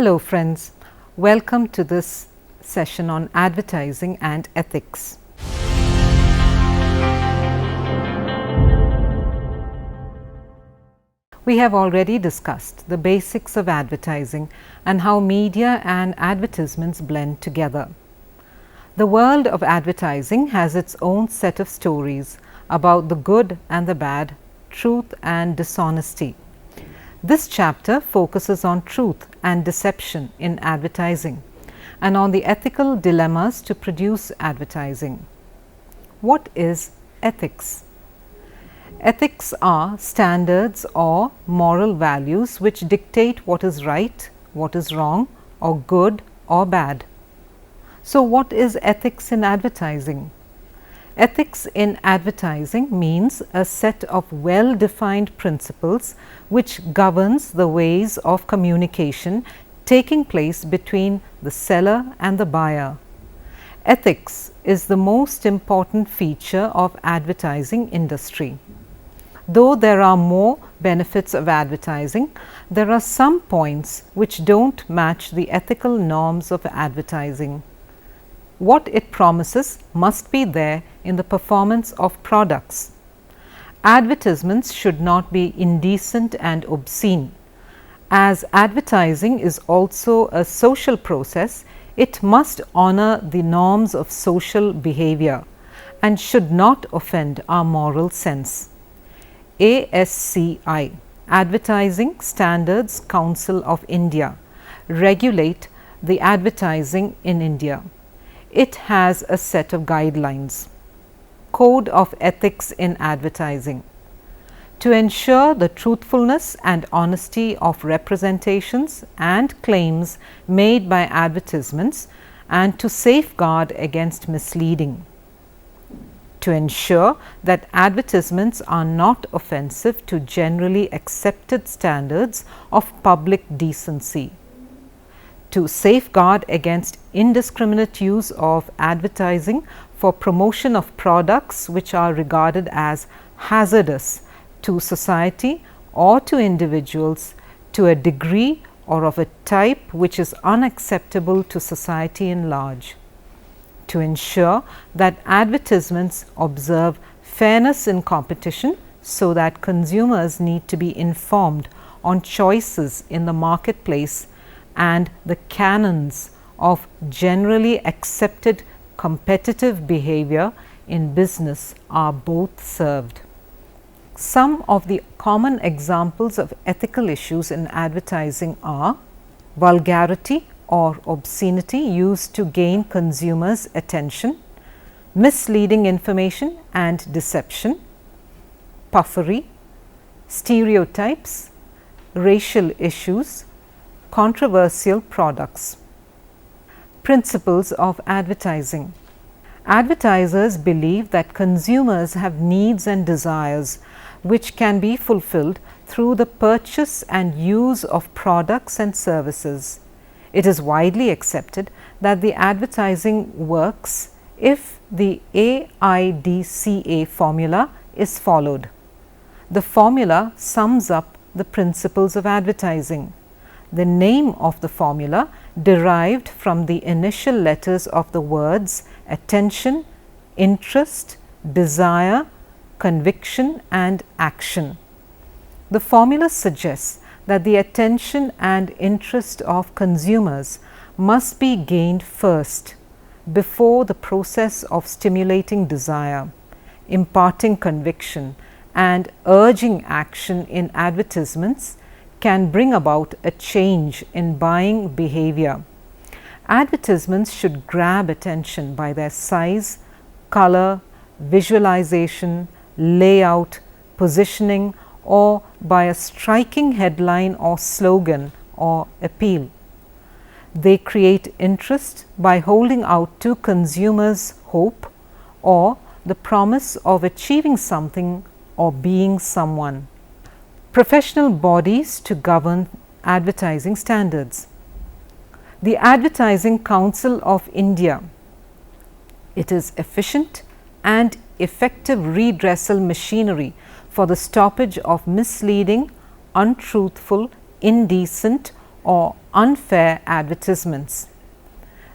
Hello friends, welcome to this session on advertising and ethics. We have already discussed the basics of advertising and how media and advertisements blend together. The world of advertising has its own set of stories about the good and the bad, truth and dishonesty. This chapter focuses on truth and deception in advertising and on the ethical dilemmas to produce advertising. What is ethics? Ethics are standards or moral values which dictate what is right, what is wrong, or good or bad. So, what is ethics in advertising? Ethics in advertising means a set of well-defined principles which governs the ways of communication taking place between the seller and the buyer. Ethics is the most important feature of advertising industry. Though there are more benefits of advertising, there are some points which don't match the ethical norms of advertising. What it promises must be there in the performance of products. Advertisements should not be indecent and obscene. As advertising is also a social process, it must honor the norms of social behavior and should not offend our moral sense. ASCI, Advertising Standards Council of India, regulate the advertising in India. It has a set of guidelines. Code of Ethics in Advertising. To ensure the truthfulness and honesty of representations and claims made by advertisements and to safeguard against misleading. To ensure that advertisements are not offensive to generally accepted standards of public decency. To safeguard against indiscriminate use of advertising for promotion of products which are regarded as hazardous to society or to individuals to a degree or of a type which is unacceptable to society in large. To ensure that advertisements observe fairness in competition so that consumers need to be informed on choices in the marketplace and the canons of generally accepted competitive behavior in business are both served. Some of the common examples of ethical issues in advertising are vulgarity or obscenity used to gain consumers' attention, misleading information and deception, puffery, stereotypes, racial issues, controversial products. Principles of advertising. Advertisers believe that consumers have needs and desires which can be fulfilled through the purchase and use of products and services. It is widely accepted that the advertising works if the AIDCA formula is followed. The formula sums up the principles of advertising. The name of the formula derived from the initial letters of the words attention, interest, desire, conviction and action. The formula suggests that the attention and interest of consumers must be gained first before the process of stimulating desire, imparting conviction and urging action in advertisements can bring about a change in buying behavior. Advertisements should grab attention by their size, color, visualization, layout, positioning, or by a striking headline or slogan or appeal. They create interest by holding out to consumers hope or the promise of achieving something or being someone. Professional bodies to govern advertising standards. The Advertising Council of India. It is efficient and effective redressal machinery for the stoppage of misleading, untruthful, indecent or unfair advertisements.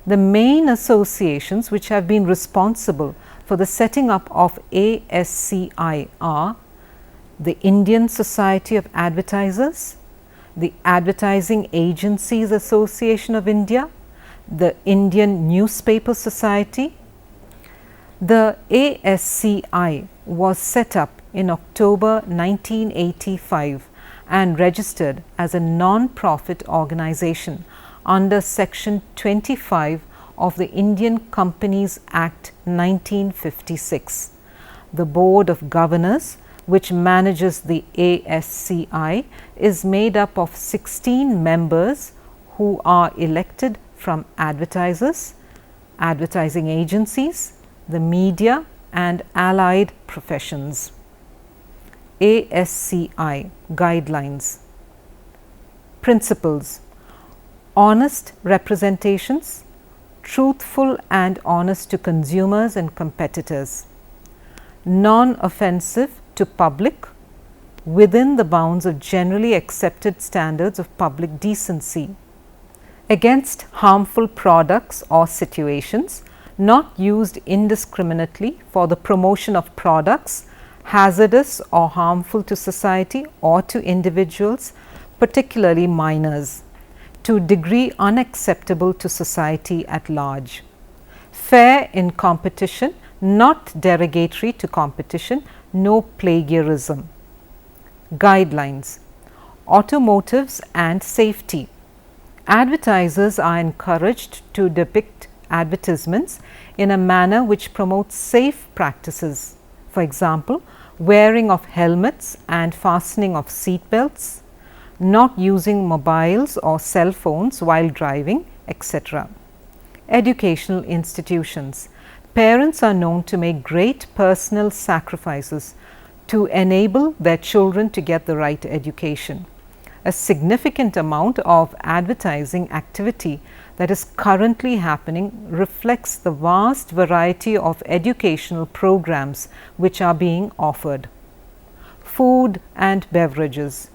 The main associations which have been responsible for the setting up of ASCI are the Indian Society of Advertisers, the Advertising Agencies Association of India, the Indian Newspaper Society. The ASCI was set up in October 1985 and registered as a non-profit organization under Section 25 of the Indian Companies Act 1956. The Board of Governors, which manages the ASCI, is made up of 16 members who are elected from advertisers, advertising agencies, the media and allied professions. ASCI Guidelines. Principles: honest representations, truthful and honest to consumers and competitors, non-offensive to public, within the bounds of generally accepted standards of public decency, against harmful products or situations, not used indiscriminately for the promotion of products hazardous or harmful to society or to individuals, particularly minors, to degree unacceptable to society at large. Fair in competition, not derogatory to competition, no plagiarism. Guidelines: automotives and safety. Advertisers are encouraged to depict advertisements in a manner which promotes safe practices. For example, wearing of helmets and fastening of seat belts, not using mobiles or cell phones while driving, etc. Educational institutions. Parents are known to make great personal sacrifices to enable their children to get the right education. A significant amount of advertising activity that is currently happening reflects the vast variety of educational programs which are being offered. Food and beverages.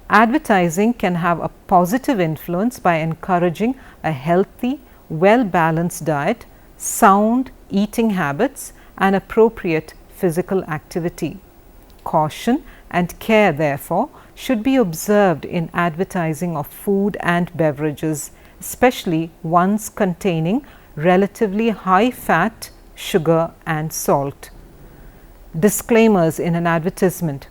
Advertising can have a positive influence by encouraging a healthy, well-balanced diet, sound eating habits and appropriate physical activity. Caution and care, therefore, should be observed in advertising of food and beverages, especially ones containing relatively high fat, sugar and salt. Disclaimers in an advertisement.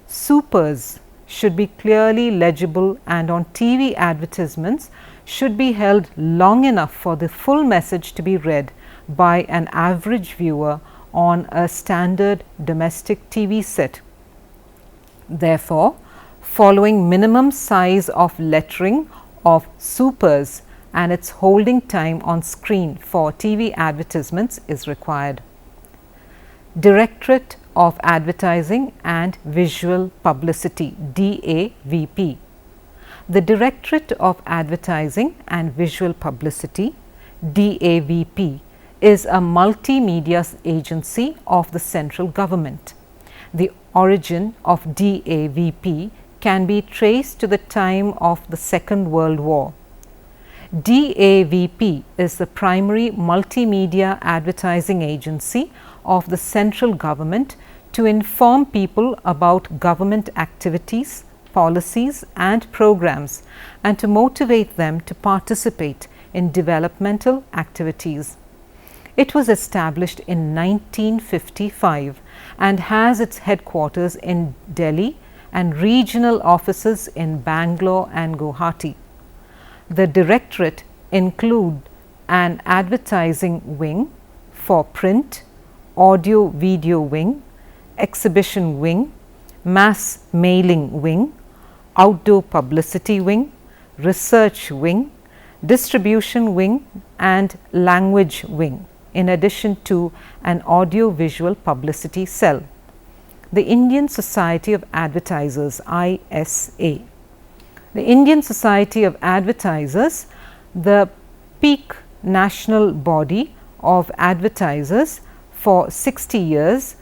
Supers should be clearly legible and on TV advertisements should be held long enough for the full message to be read by an average viewer on a standard domestic TV set. Therefore, following minimum size of lettering of supers and its holding time on screen for TV advertisements is required. Directorate of Advertising and Visual Publicity (DAVP). The Directorate of Advertising and Visual Publicity (DAVP) is a multimedia agency of the central government. The origin of DAVP can be traced to the time of the Second World War. DAVP is the primary multimedia advertising agency of the central government to inform people about government activities, policies and programs and to motivate them to participate in developmental activities. It was established in 1955 and has its headquarters in Delhi and regional offices in Bangalore and Guwahati. The Directorate includes an advertising wing for print, audio-video wing, exhibition wing, mass mailing wing, outdoor publicity wing, research wing, distribution wing and language wing, in addition to an audio-visual publicity cell. The Indian Society of Advertisers (ISA). The Indian Society of Advertisers, the peak national body of advertisers for 60 years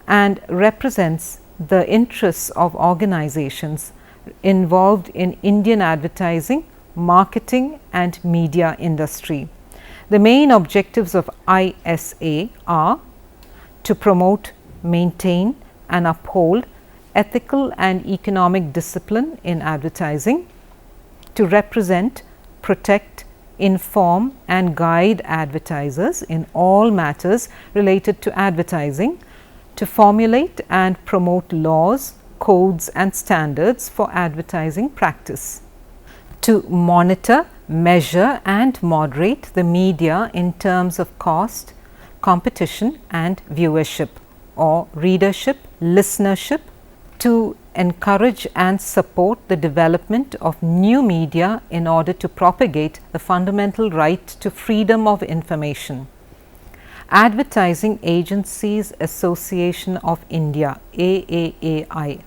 and represents the interests of organizations involved in Indian advertising, marketing and media industry. The main objectives of ISA are to promote, maintain and uphold ethical and economic discipline in advertising, to represent, protect, inform and guide advertisers in all matters related to advertising, to formulate and promote laws, codes and standards for advertising practice, to monitor, measure and moderate the media in terms of cost, competition and viewership or readership, listenership, to encourage and support the development of new media in order to propagate the fundamental right to freedom of information. Advertising Agencies Association of India AAAI.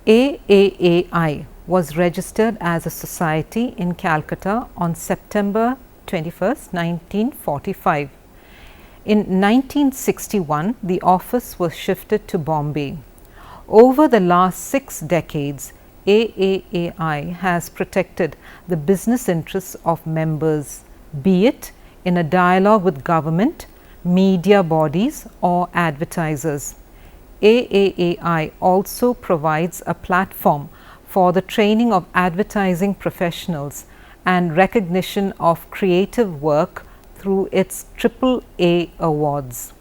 AAAI was registered as a society in Calcutta on September 21st, 1945. In 1961, the office was shifted to Bombay. Over the last 6 decades, AAAI has protected the business interests of members, be it in a dialogue with government, media bodies or advertisers. AAAI also provides a platform for the training of advertising professionals and recognition of creative work through its AAA awards.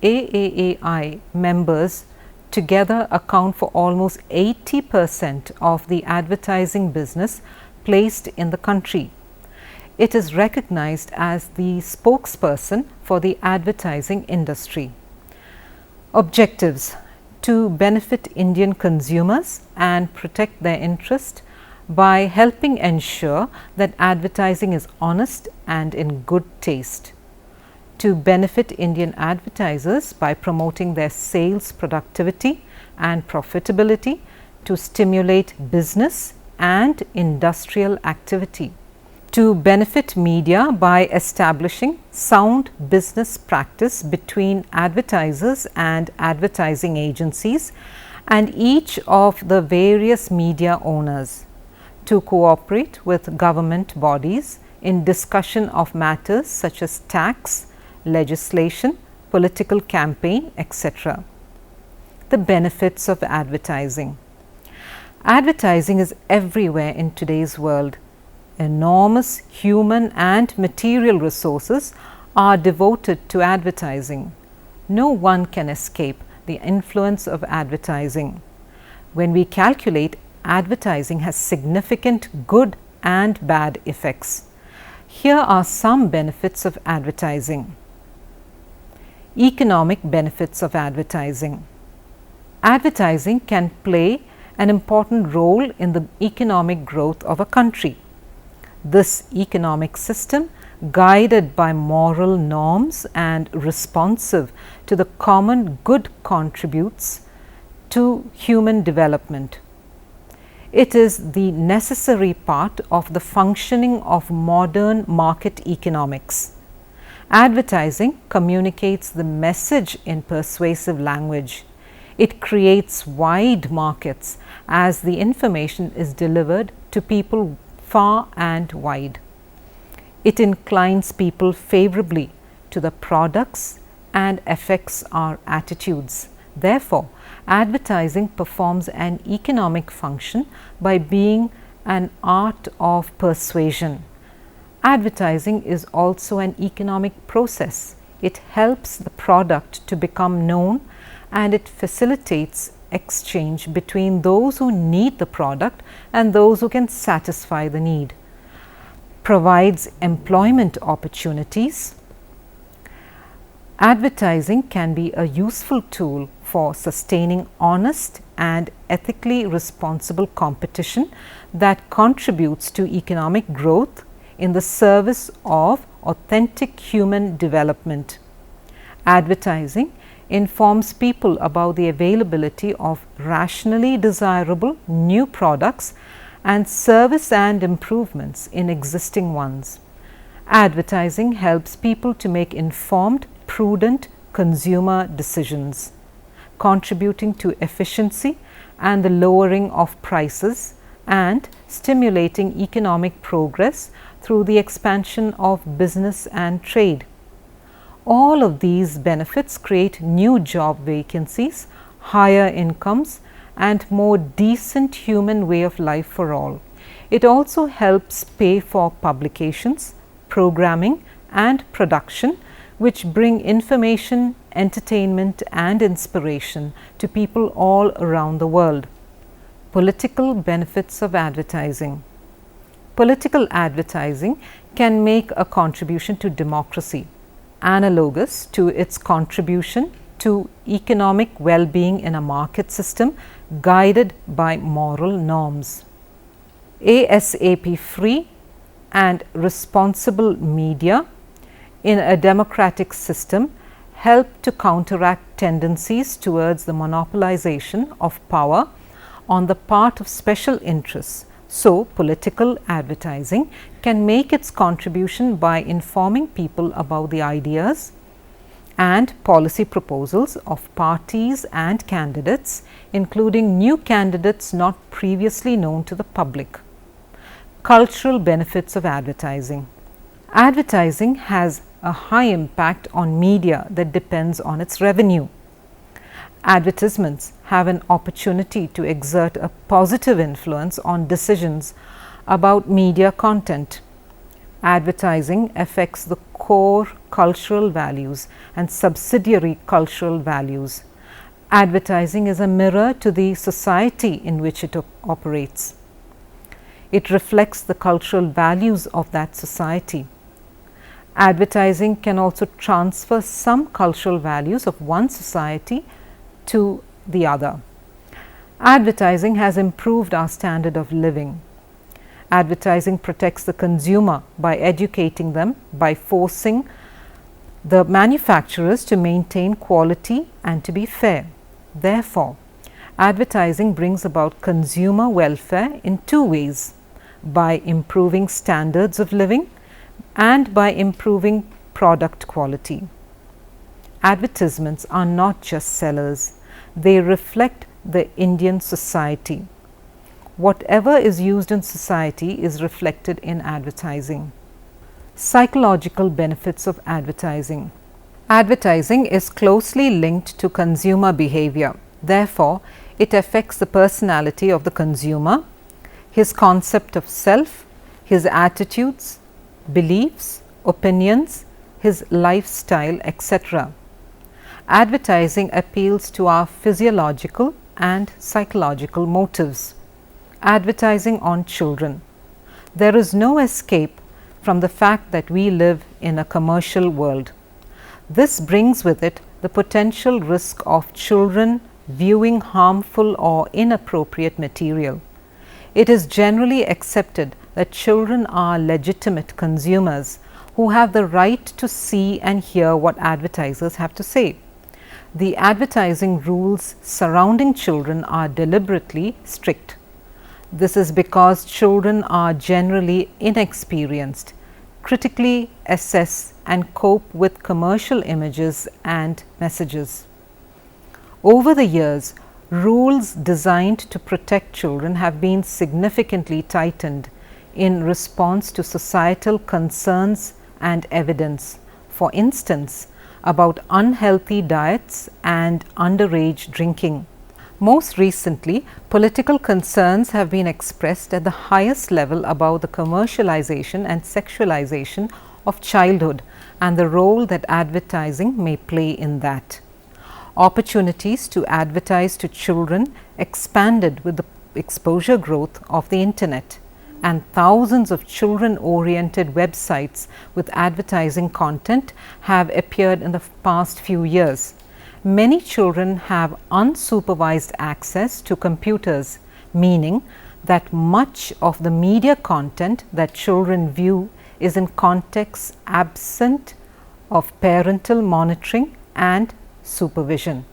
AAAI members together account for almost 80% of the advertising business placed in the country. It is recognized as the spokesperson for the advertising industry. Objectives: to benefit Indian consumers and protect their interest by helping ensure that advertising is honest and in good taste. To benefit Indian advertisers by promoting their sales productivity and profitability, to stimulate business and industrial activity. To benefit media by establishing sound business practice between advertisers and advertising agencies and each of the various media owners. To cooperate with government bodies in discussion of matters such as tax, legislation, political campaign, etc. The benefits of advertising. Advertising is everywhere in today's world. Enormous human and material resources are devoted to advertising. No one can escape the influence of advertising. When we calculate, advertising has significant good and bad effects. Here are some benefits of advertising. Economic benefits of advertising. Advertising can play an important role in the economic growth of a country. This economic system, guided by moral norms and responsive to the common good, contributes to human development. It is the necessary part of the functioning of modern market economics. Advertising communicates the message in persuasive language. It creates wide markets as the information is delivered to people far and wide. It inclines people favorably to the products and affects our attitudes. Therefore, advertising performs an economic function by being an art of persuasion. Advertising is also an economic process. It helps the product to become known and it facilitates exchange between those who need the product and those who can satisfy the need, provides employment opportunities. Advertising can be a useful tool for sustaining honest and ethically responsible competition that contributes to economic growth in the service of authentic human development. Advertising informs people about the availability of rationally desirable new products and service and improvements in existing ones. Advertising helps people to make informed, prudent consumer decisions, contributing to efficiency and the lowering of prices and stimulating economic progress through the expansion of business and trade. All of these benefits create new job vacancies, higher incomes, and more decent human way of life for all. It also helps pay for publications, programming, and production, which bring information, entertainment, and inspiration to people all around the world. Political benefits of advertising. Political advertising can make a contribution to democracy, analogous to its contribution to economic well-being in a market system guided by moral norms. ASAP free and responsible media in a democratic system help to counteract tendencies towards the monopolization of power on the part of special interests. So, political advertising can make its contribution by informing people about the ideas and policy proposals of parties and candidates, including new candidates not previously known to the public. Cultural benefits of advertising. Advertising has a high impact on media that depends on its revenue. Advertisements have an opportunity to exert a positive influence on decisions about media content. Advertising affects the core cultural values and subsidiary cultural values. Advertising is a mirror to the society in which it operates. It reflects the cultural values of that society. Advertising can also transfer some cultural values of one society to the other. Advertising has improved our standard of living. Advertising protects the consumer by educating them, by forcing the manufacturers to maintain quality and to be fair. Therefore, advertising brings about consumer welfare in two ways: by improving standards of living and by improving product quality. Advertisements are not just sellers, they reflect the Indian society. Whatever is used in society is reflected in advertising. Psychological benefits of advertising. Advertising is closely linked to consumer behavior. Therefore, it affects the personality of the consumer, his concept of self, his attitudes, beliefs, opinions, his lifestyle, etc. Advertising appeals to our physiological and psychological motives. Advertising on children. There is no escape from the fact that we live in a commercial world. This brings with it the potential risk of children viewing harmful or inappropriate material. It is generally accepted that children are legitimate consumers who have the right to see and hear what advertisers have to say. The advertising rules surrounding children are deliberately strict. This is because children are generally inexperienced, critically assess and cope with commercial images and messages. Over the years, rules designed to protect children have been significantly tightened in response to societal concerns and evidence. For instance, about unhealthy diets and underage drinking. Most recently, political concerns have been expressed at the highest level about the commercialization and sexualization of childhood and the role that advertising may play in that. Opportunities to advertise to children expanded with the exposure growth of the internet, and thousands of children-oriented websites with advertising content have appeared in the past few years. Many children have unsupervised access to computers, meaning that much of the media content that children view is in contexts absent of parental monitoring and supervision.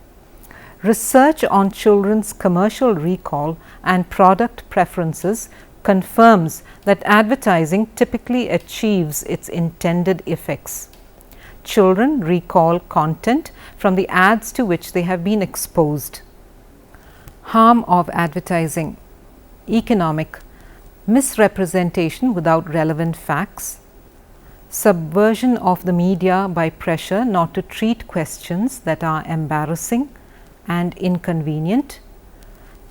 Research on children's commercial recall and product preferences confirms that advertising typically achieves its intended effects. Children recall content from the ads to which they have been exposed. Harm of advertising. Economic. misrepresentation without relevant facts, subversion of the media by pressure not to treat questions that are embarrassing and inconvenient,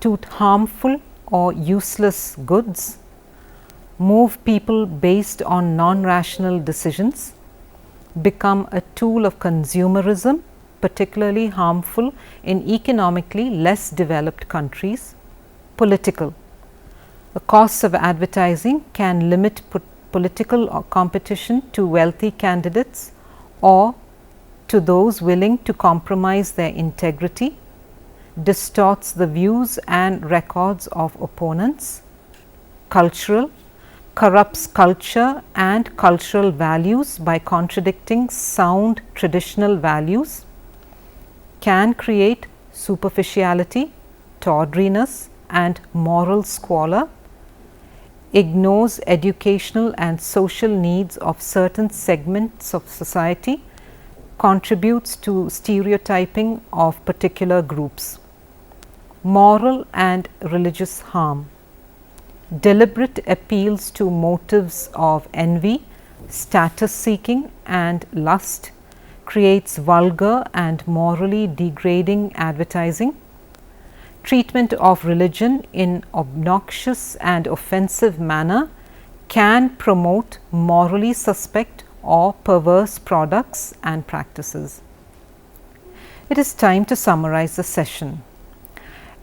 to harmful or useless goods, move people based on non-rational decisions, become a tool of consumerism, particularly harmful in economically less developed countries, political. The costs of advertising can limit political competition to wealthy candidates or to those willing to compromise their integrity, distorts the views and records of opponents, cultural, corrupts culture and cultural values by contradicting sound traditional values, can create superficiality, tawdriness and moral squalor, ignores educational and social needs of certain segments of society, contributes to stereotyping of particular groups, moral and religious harm, deliberate appeals to motives of envy, status seeking and lust, creates vulgar and morally degrading advertising, treatment of religion in obnoxious and offensive manner can promote morally suspect or perverse products and practices. It is time to summarize the session.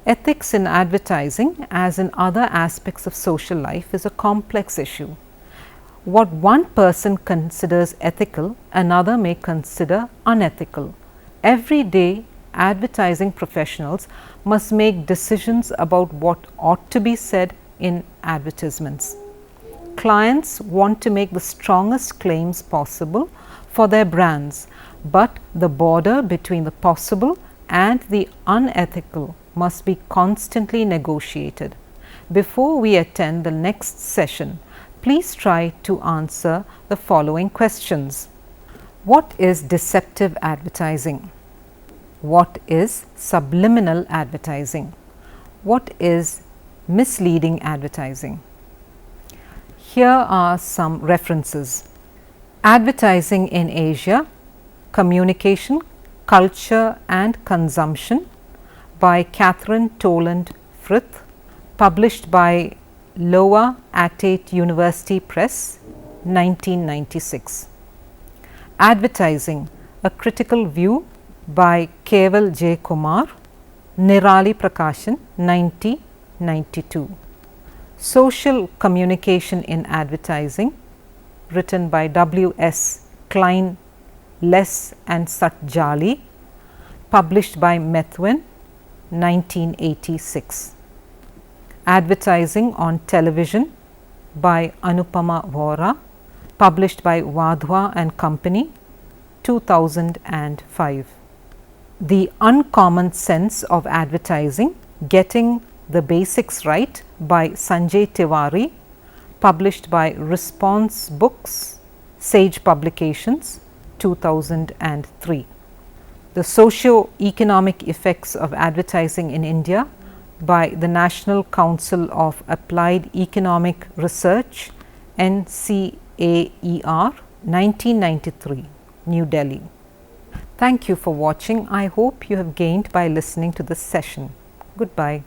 Ethics in advertising, as in other aspects of social life, is a complex issue. What one person considers ethical, another may consider unethical. Every day, advertising professionals must make decisions about what ought to be said in advertisements. Clients want to make the strongest claims possible for their brands, but the border between the possible and the unethical must be constantly negotiated. Before we attend the next session, please try to answer the following questions. What is deceptive advertising? What is subliminal advertising? What is misleading advertising? Here are some references. Advertising in Asia, Communication, Culture and Consumption by Catherine Toland Frith, published by Lower Atate University Press, 1996. Advertising, A Critical View by Keval J. Kumar, Nirali Prakashan, 1992. Social Communication in Advertising, written by W. S. Klein, Less and Satjali, published by Methuen, 1986. Advertising on Television by Anupama Vora, published by Wadhwa and Company, 2005. The Uncommon Sense of Advertising, Getting the Basics Right by Sanjay Tiwari, published by Response Books, Sage Publications, 2003. The Socio-Economic Effects of Advertising in India by the National Council of Applied Economic Research, NCAER, 1993, New Delhi. Thank you for watching. I hope you have gained by listening to this session. Goodbye.